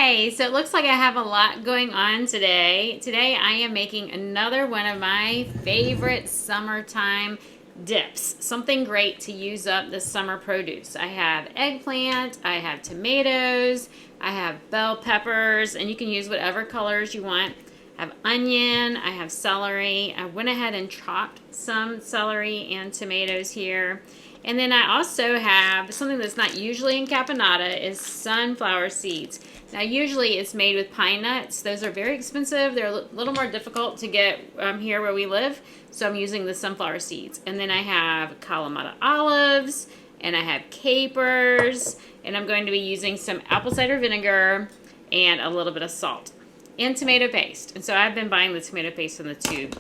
Hi, so it looks like I have a lot going on today. Today I am making another one of my favorite summertime dips. Something great to use up the summer produce. I have eggplant, I have tomatoes, I have bell peppers, and you can use whatever colors you want. I have onion, I have celery. I went ahead and chopped some celery and tomatoes here. And then I also have something that's not usually in Caponata is sunflower seeds. Now usually it's made with pine nuts. Those are very expensive. They're a little more difficult to get here where we live. So I'm using the sunflower seeds. And then I have Caponata olives and I have capers. And I'm going to be using some apple cider vinegar and a little bit of salt and tomato paste. And so I've been buying the tomato paste in the tube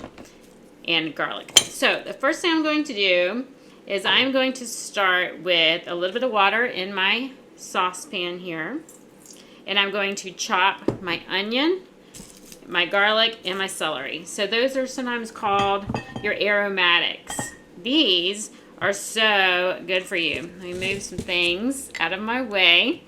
and garlic. So the first thing I'm going to do is I'm going to start with a little bit of water in my saucepan here. And I'm going to chop my onion, my garlic, and my celery. So those are sometimes called your aromatics. These are so good for you. Let me move some things out of my way.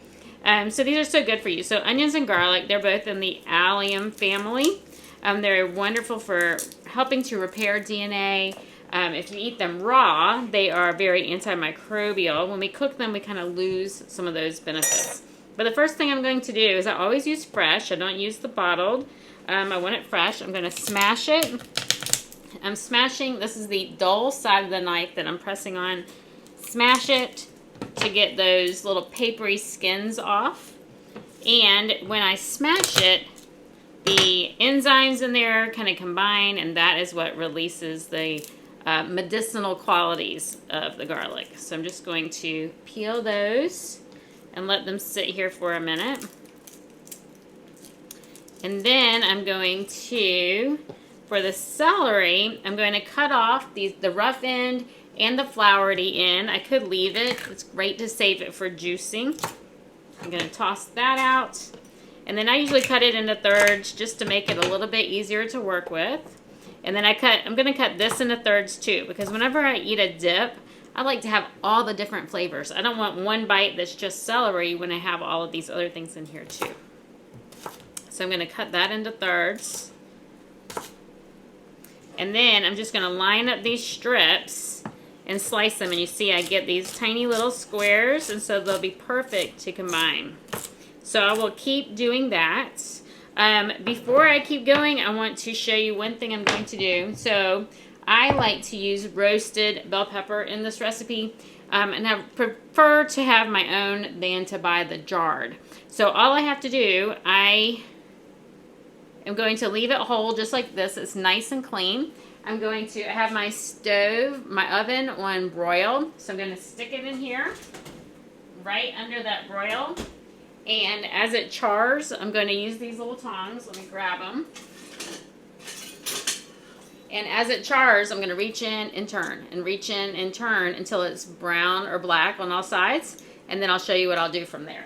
So these are so good for you. So onions and garlic, they're both in the allium family. They're wonderful for helping to repair DNA. If you eat them raw, they are very antimicrobial. When we cook them, we kind of lose some of those benefits. But the first thing I'm going to do is I always use fresh. I don't use the bottled. I want it fresh. I'm going to smash it. I'm smashing, this is the dull side of the knife that I'm pressing on. Smash it to get those little papery skins off. And when I smash it, the enzymes in there kind of combine, and that is what releases the medicinal qualities of the garlic. So I'm just going to peel those and let them sit here for a minute. And then I'm going to, for the celery, I'm going to cut off the rough end and the flowery end. I could leave it. It's great to save it for juicing. I'm going to toss that out. And then I usually cut it into thirds just to make it a little bit easier to work with. And then I'm going to cut this into thirds too, because whenever I eat a dip, I like to have all the different flavors. I don't want one bite that's just celery when I have all of these other things in here too. So I'm going to cut that into thirds. And then I'm just going to line up these strips and slice them. And you see I get these tiny little squares, and so they'll be perfect to combine. So I will keep doing that. Before I keep going, I want to show you one thing I'm going to do. So I like to use roasted bell pepper in this recipe, and I prefer to have my own than to buy the jarred. So all I have to do, I am going to leave it whole just like this. It's nice and clean. I'm going to have my stove, my oven on broil. So I'm going to stick it in here, right under that broil. And as it chars, I'm going to use these little tongs. Let me grab them. And as it chars, I'm going to reach in and turn, and reach in and turn until it's brown or black on all sides. And then I'll show you what I'll do from there.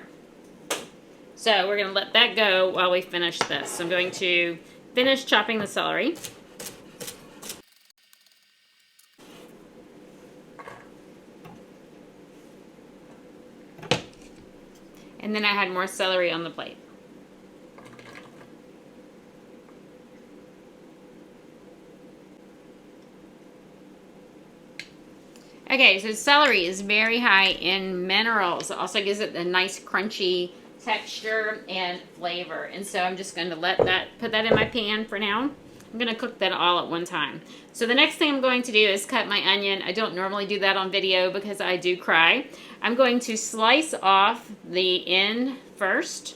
So we're going to let that go while we finish this. So I'm going to finish chopping the celery. And then I had more celery on the plate. Okay, so celery is very high in minerals. It also gives it a nice crunchy texture and flavor. And so I'm just going to put that in my pan for now. I'm going to cook that all at one time. So the next thing I'm going to do is cut my onion. I don't normally do that on video because I do cry. I'm going to slice off the end first.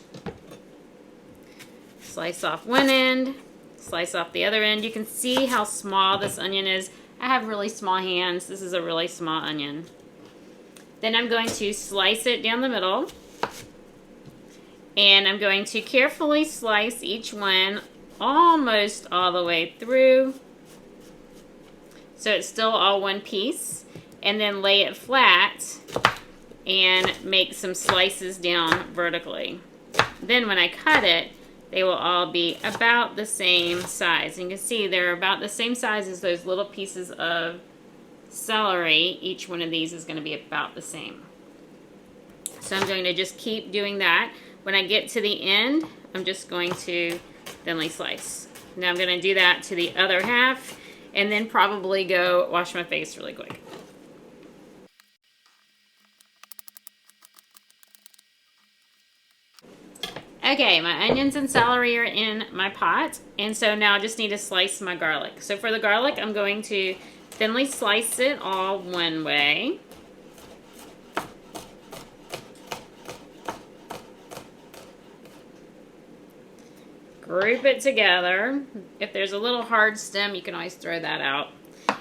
Slice off one end, slice off the other end. You can see how small this onion is. I have really small hands. This is a really small onion. Then I'm going to slice it down the middle. And I'm going to carefully slice each one almost all the way through, so it's still all one piece, and then lay it flat and make some slices down vertically. Then when I cut it, they will all be about the same size. And you can see they're about the same size as those little pieces of celery. Each one of these is going to be about the same. So I'm going to just keep doing that. When I get to the end, I'm just going to thinly slice. Now I'm going to do that to the other half and then probably go wash my face really quick. Okay, my onions and celery are in my pot, and so now I just need to slice my garlic. So for the garlic, I'm going to thinly slice it all one way. Group it together. If there's a little hard stem, you can always throw that out.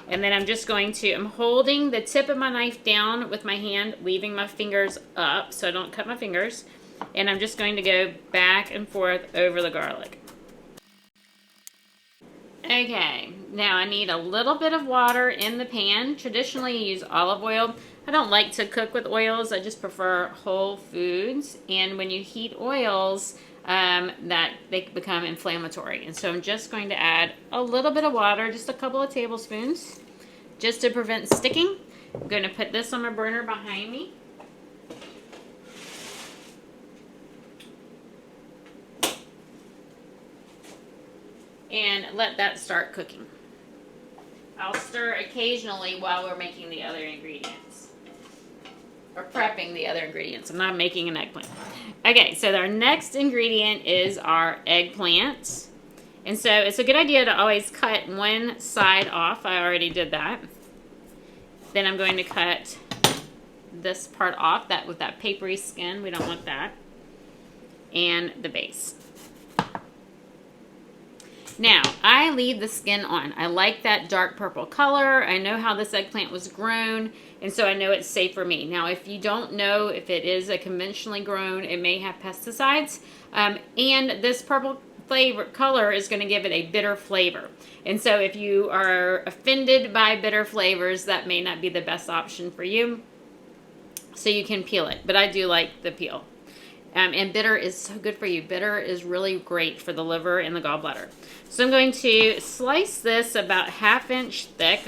And then I'm holding the tip of my knife down with my hand, leaving my fingers up so I don't cut my fingers. And I'm just going to go back and forth over the garlic. Okay, now I need a little bit of water in the pan. Traditionally, you use olive oil. I don't like to cook with oils. I just prefer whole foods. And when you heat oils, that they become inflammatory. And so I'm just going to add a little bit of water, just a couple of tablespoons, just to prevent sticking. I'm going to put this on my burner behind me. And let that start cooking. I'll stir occasionally while we're making the other ingredients. Or prepping the other ingredients. I'm not making an eggplant. Okay, so our next ingredient is our eggplant. And so it's a good idea to always cut one side off. I already did that. Then I'm going to cut this part off, that with that papery skin. We don't want that. And the base. Now, I leave the skin on. I like that dark purple color. I know how this eggplant was grown, and so I know it's safe for me. Now, if you don't know if it is a conventionally grown, it may have pesticides, and this purple color is going to give it a bitter flavor. And so if you are offended by bitter flavors, that may not be the best option for you. So you can peel it, but I do like the peel. And bitter is so good for you. Bitter is really great for the liver and the gallbladder. So I'm going to slice this about 1/2 inch thick.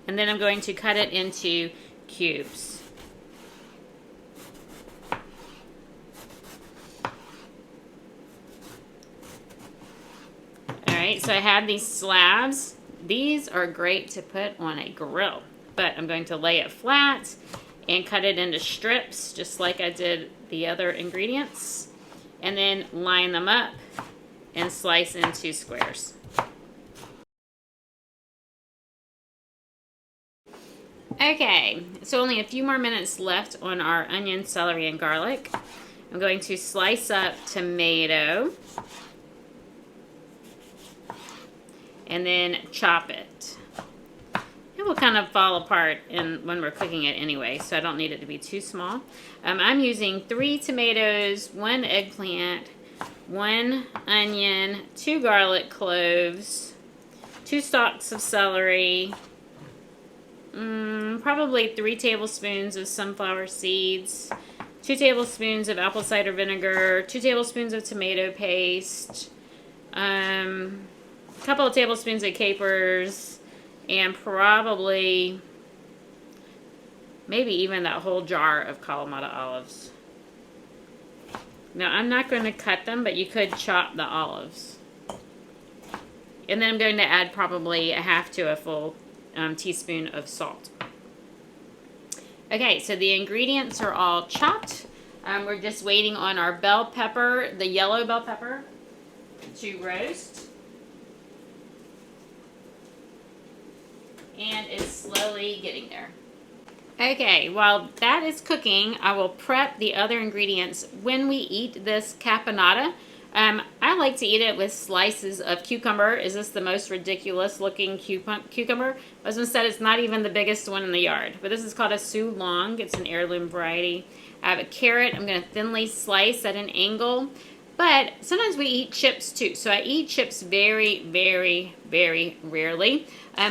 And then I'm going to cut it into cubes. Alright, so I have these slabs. These are great to put on a grill. But I'm going to lay it flat and cut it into strips, just like I did the other ingredients. And then line them up and slice into squares. Okay, so only a few more minutes left on our onion, celery, and garlic. I'm going to slice up tomato and then chop it. It will kind of fall apart when we're cooking it anyway, so I don't need it to be too small. I'm using 3 tomatoes, 1 eggplant, 1 onion, 2 garlic cloves, 2 stalks of celery, probably 3 tablespoons of sunflower seeds, 2 tablespoons of apple cider vinegar, 2 tablespoons of tomato paste, a couple of tablespoons of capers, and probably maybe even that whole jar of Caponata olives. Now, I'm not going to cut them, but you could chop the olives. And then I'm going to add probably a 1/2 to a full teaspoon of salt. Okay, so the ingredients are all chopped. We're just waiting on our bell pepper, the yellow bell pepper, to roast. And it's slowly getting there. Okay, while that is cooking, I will prep the other ingredients. When we eat this caponata, I like to eat it with slices of cucumber. Is this the most ridiculous looking cucumber? As I said, it's not even the biggest one in the yard. But this is called a Soulong. It's an heirloom variety. I have a carrot. I'm going to thinly slice at an angle. But sometimes we eat chips too. So I eat chips very, very, very rarely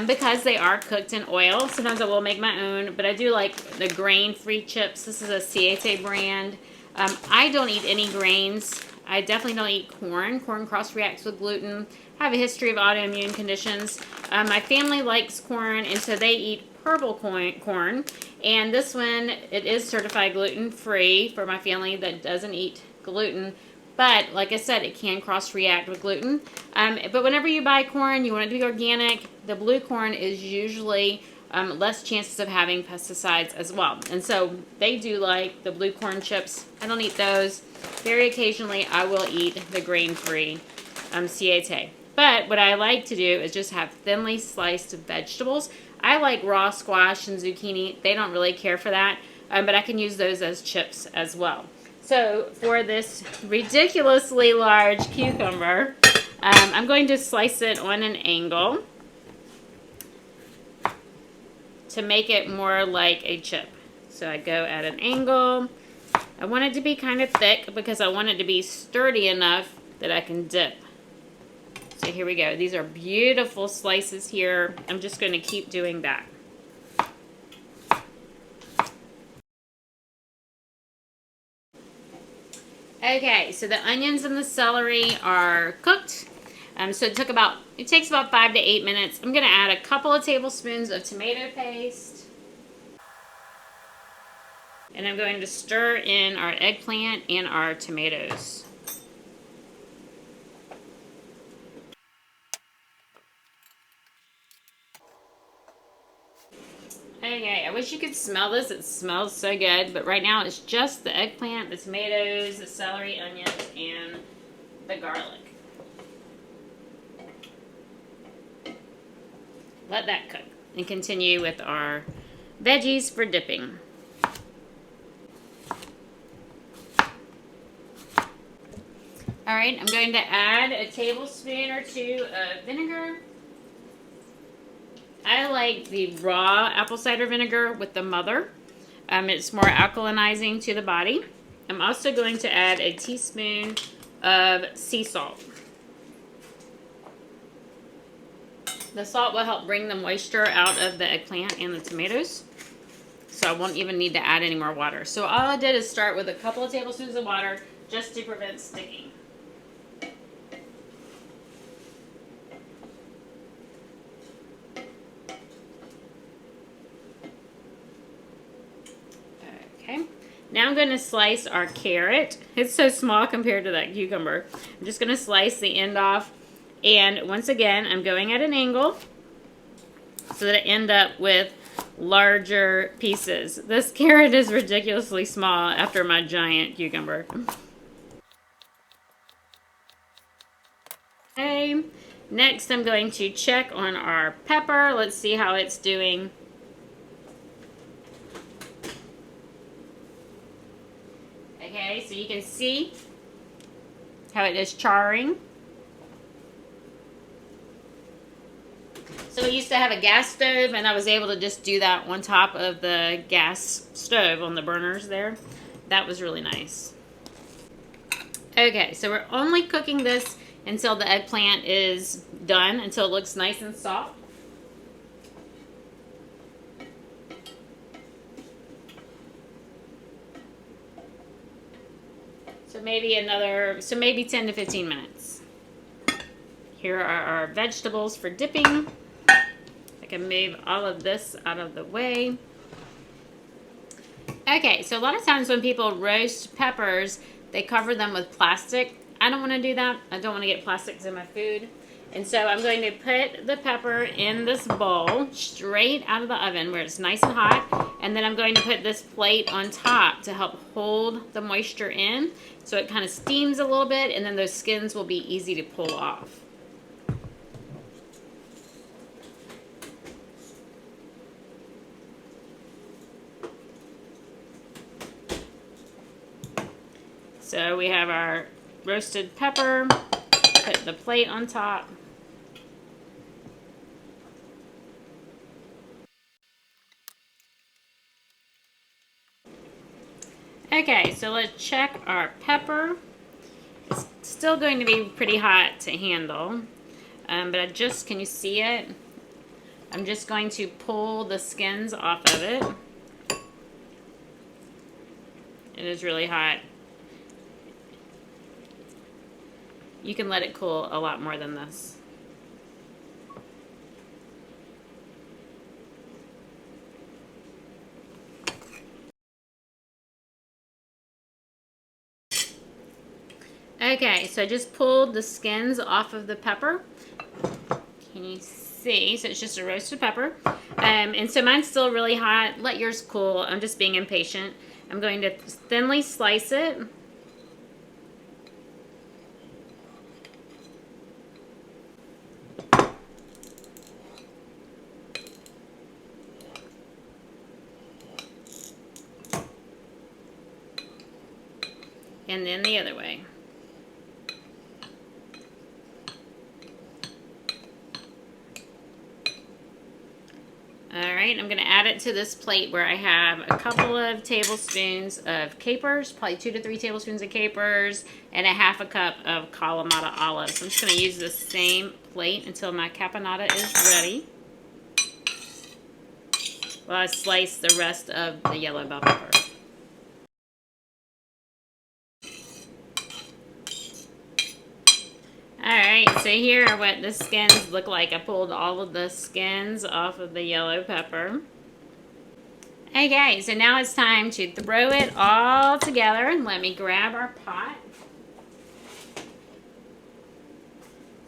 because they are cooked in oil. Sometimes I will make my own, but I do like the grain-free chips. This is a Cider brand. I don't eat any grains. I definitely don't eat corn. Corn cross-reacts with gluten. I have a history of autoimmune conditions. My family likes corn, and so they eat purple corn. And this one, it is certified gluten-free for my family that doesn't eat gluten. But like I said, it can cross-react with gluten. But whenever you buy corn, you want it to be organic. The blue corn is usually less chances of having pesticides as well. And so they do like the blue corn chips. I don't eat those. Very occasionally, I will eat the grain-free ciabatta. But what I like to do is just have thinly sliced vegetables. I like raw squash and zucchini. They don't really care for that, but I can use those as chips as well. So for this ridiculously large cucumber, I'm going to slice it on an angle to make it more like a chip. So I go at an angle. I want it to be kind of thick because I want it to be sturdy enough that I can dip. So here we go. These are beautiful slices here. I'm just going to keep doing that. Okay, so the onions and the celery are cooked. So it takes about 5 to 8 minutes. I'm going to add a couple of tablespoons of tomato paste. And I'm going to stir in our eggplant and our tomatoes. Okay, I wish you could smell this. It smells so good, but right now it's just the eggplant, the tomatoes, the celery, onions, and the garlic. Let that cook and continue with our veggies for dipping. All right, I'm going to add a tablespoon or 2 of vinegar. I like the raw apple cider vinegar with the mother. It's more alkalinizing to the body. I'm also going to add a teaspoon of sea salt. The salt will help bring the moisture out of the eggplant and the tomatoes. So I won't even need to add any more water. So all I did is start with a couple of tablespoons of water just to prevent sticking. Okay, now I'm going to slice our carrot. It's so small compared to that cucumber. I'm just going to slice the end off. And once again, I'm going at an angle so that I end up with larger pieces. This carrot is ridiculously small after my giant cucumber. Okay, next I'm going to check on our pepper. Let's see how it's doing. Okay, so you can see how it is charring. So we used to have a gas stove, and I was able to just do that on top of the gas stove on the burners there. That was really nice. Okay, so we're only cooking this until the eggplant is done, until it looks nice and soft. So maybe 10 to 15 minutes. Here are our vegetables for dipping. I can move all of this out of the way. Okay, so a lot of times when people roast peppers, they cover them with plastic. I don't want to do that. I don't want to get plastics in my food. And so I'm going to put the pepper in this bowl straight out of the oven where it's nice and hot. And then I'm going to put this plate on top to help hold the moisture in. So it kind of steams a little bit, and then those skins will be easy to pull off. So we have our roasted pepper, put the plate on top. Okay, so let's check our pepper. It's still going to be pretty hot to handle, but can you see it? I'm just going to pull the skins off of it. It is really hot. You can let it cool a lot more than this. Okay, so I just pulled the skins off of the pepper. Can you see? So it's just a roasted pepper. And so mine's still really hot. Let yours cool. I'm just being impatient. I'm going to thinly slice it. And then the other way. Alright, I'm going to add it to this plate where I have a couple of tablespoons of capers, probably 2 to 3 tablespoons of capers, and a half a cup of Kalamata olives. I'm just going to use the same plate until my caponata is ready, while I slice the rest of the yellow bell pepper. Alright, so here are what the skins look like. I pulled all of the skins off of the yellow pepper. Okay, so now it's time to throw it all together. And let me grab our pot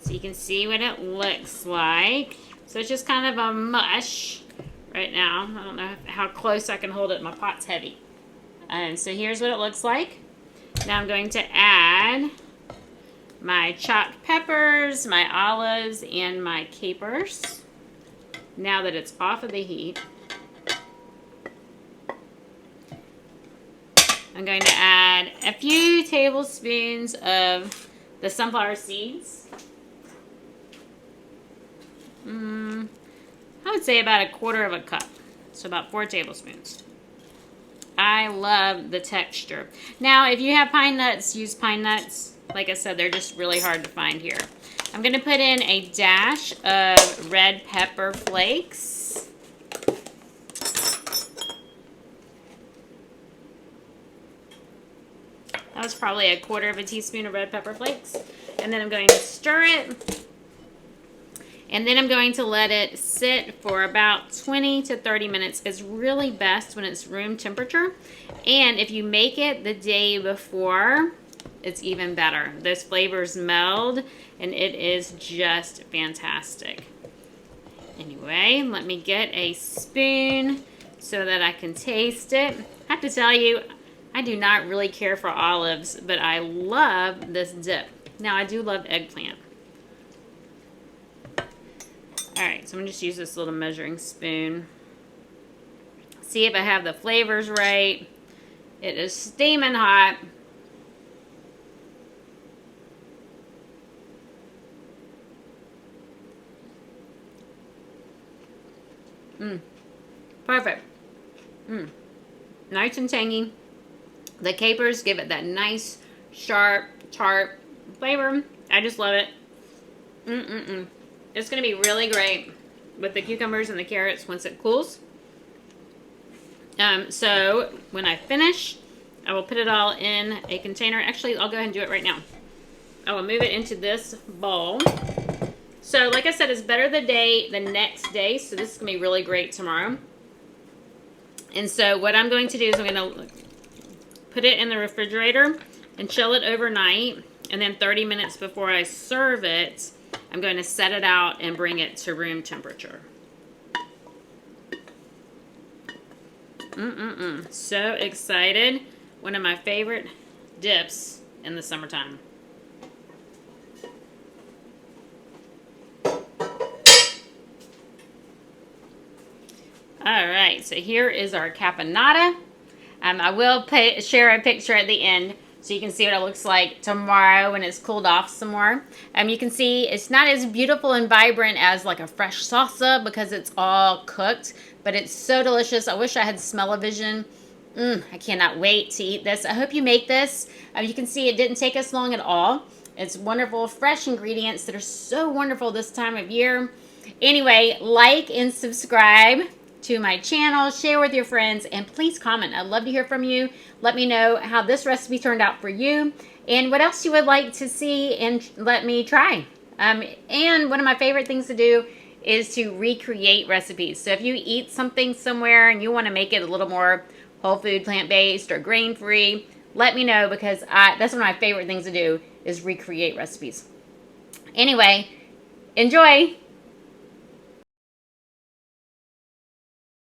so you can see what it looks like. So it's just kind of a mush right now. I don't know how close I can hold it. My pot's heavy. And so here's what it looks like. Now I'm going to add my chopped peppers, my olives, and my capers. Now that it's off of the heat, I'm going to add a few tablespoons of the sunflower seeds. I would say about 1/4 of a cup, so about 4 tablespoons. I love the texture. Now, if you have pine nuts, use pine nuts. Like I said, they're just really hard to find here. I'm going to put in a dash of red pepper flakes. That was probably 1/4 of a teaspoon of red pepper flakes. And then I'm going to stir it. And then I'm going to let it sit for about 20 to 30 minutes. It's really best when it's room temperature. And if you make it the day before, it's even better. Those flavors meld, and it is just fantastic. Anyway, let me get a spoon so that I can taste it. I have to tell you, I do not really care for olives, but I love this dip. Now, I do love eggplant. Alright, so I'm going to just use this little measuring spoon. See if I have the flavors right. It is steaming hot. Perfect. Nice and tangy. The capers give it that nice, sharp, tart flavor. I just love it. It's going to be really great with the cucumbers and the carrots once it cools. So when I finish, I will put it all in a container. Actually, I'll go ahead and do it right now. I will move it into this bowl. So like I said, it's better the next day. So this is going to be really great tomorrow. And so what I'm going to do is I'm going to put it in the refrigerator and chill it overnight. And then 30 minutes before I serve it, I'm going to set it out and bring it to room temperature. So excited. One of my favorite dips in the summertime. Alright, so here is our caponata. I will share a picture at the end so you can see what it looks like tomorrow when it's cooled off some more. You can see it's not as beautiful and vibrant as like a fresh salsa because it's all cooked, but it's so delicious. I wish I had smell-o-vision. I cannot wait to eat this. I hope you make this. You can see it didn't take us long at all. It's wonderful, fresh ingredients that are so wonderful this time of year. Anyway, like and subscribe to my channel, share with your friends, and please comment. I'd love to hear from you. Let me know how this recipe turned out for you and what else you would like to see and let me try. And one of my favorite things to do is to recreate recipes. So if you eat something somewhere and you want to make it a little more whole food, plant-based, or grain-free, let me know, because that's one of my favorite things to do is recreate recipes. Anyway, enjoy.